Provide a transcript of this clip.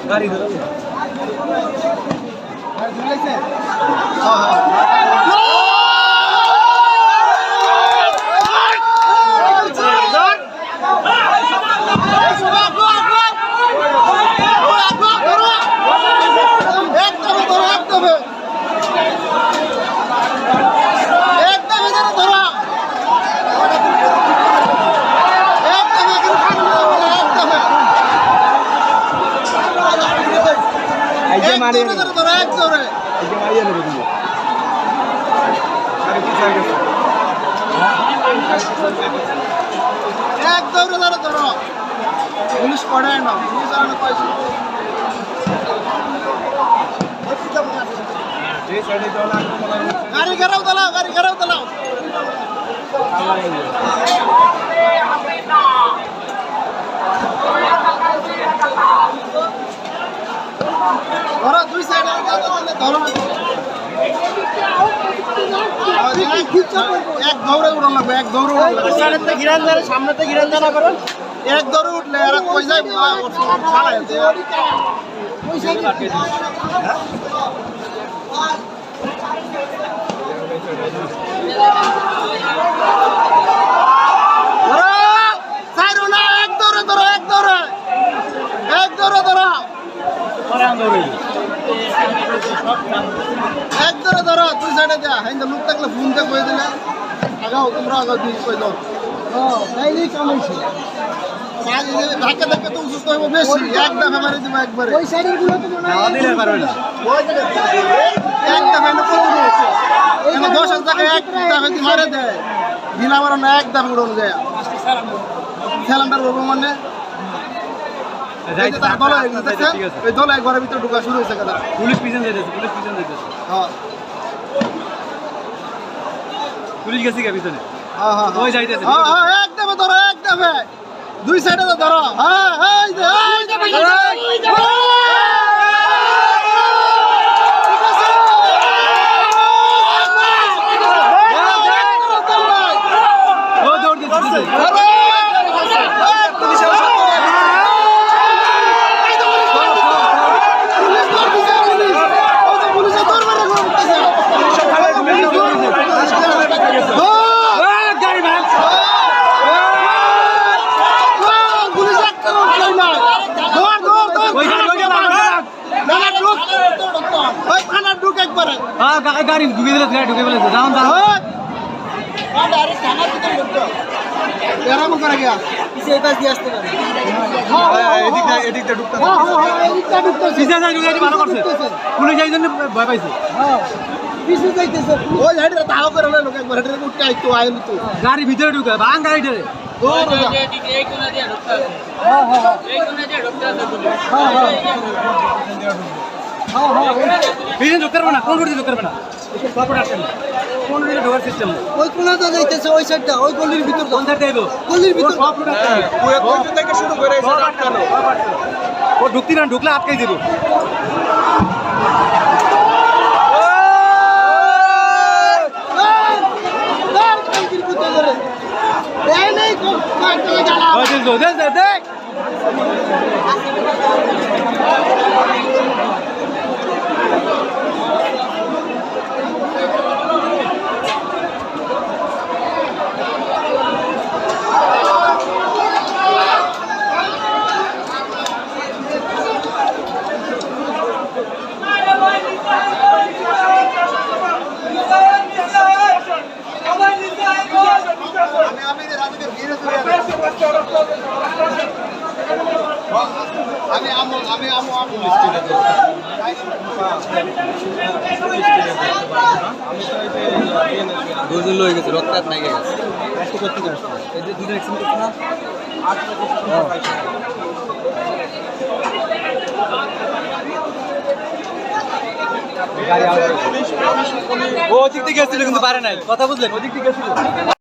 গাড়ি এক দৌড়ে ধরো ধরো পুলিশ পড়ায় না পুলিশ আর পয়সা গাড়ি ঘেরাও দালাও গাড়ি ঘেরাও দালাও ধরো দুই সাইডে ধরো এক দৌড়ে উঠন লাগবে এক দৌড়ে সামনেতে ঘিরান জানা করো এক দৌড়ে উঠলে এরা কই যায় এক দৌড়ে ধরো এক দৌড়ে এক দৌড়ে ধরো এক ধরে ধরো তুই সাইডে যা হ্যাঁ লোক থাকলে ফোন দিয়ে কয়ে দিলে আগাও তোমরা আগাও দিয়ে কয়ে দাও তাইলেই কামাইছি ধাক্কা ধাক্কা তো সুস্থ হইব বেশি এক দাফা মারি দিব একবারে ওই সাইডের গুলো তো মনে হয় দিলে পারবে না এক দাফা না কত দিয়েছে এখানে 10 টাকা এক দাফা দি মারে দেয় দিলা মারা না এক দাফা উড়ন যায় খেলামটার বলবো মানে ঘরের ভিতরে ঢোকা শুরু হয়েছে কথা পুলিশ পিছন যাইতেছে হ্যাঁ পুলিশ গেছে কি পিছনে ওই যাইতেছে একদম ধরো একদম দুই সাইডে ধরো গাড়ি ঢুকে দিলে ঢুকে ফেলেছে যাও যাও ভয় পাইছে গাড়ি ভিতরে ঢুকে ভাঙ গাড়িটারে ঢুকতে পারবে না কোন ঢুকতে পারবে না কোন ঢোকার সিস্টেম ওই কোনাতে যাইতেছে ওই সাইডটা ওই গলির ভিতর কোন সাইডে আইবো গলির ভিতর সব ঢুকতে থেকে শুরু করে আটকানো ও ঢুকতি না ঢুকলে আটকাই দেব দেখ দুজন লয়ে গেছে রক্ত হাত নাই গেছে এই যে দুটো অ্যাক্সিডেন্ট করছে না ও ওদিক থেকে গেছিল কিন্তু পারে নাই কথা বুঝলেন ওদিক থেকে গেছিল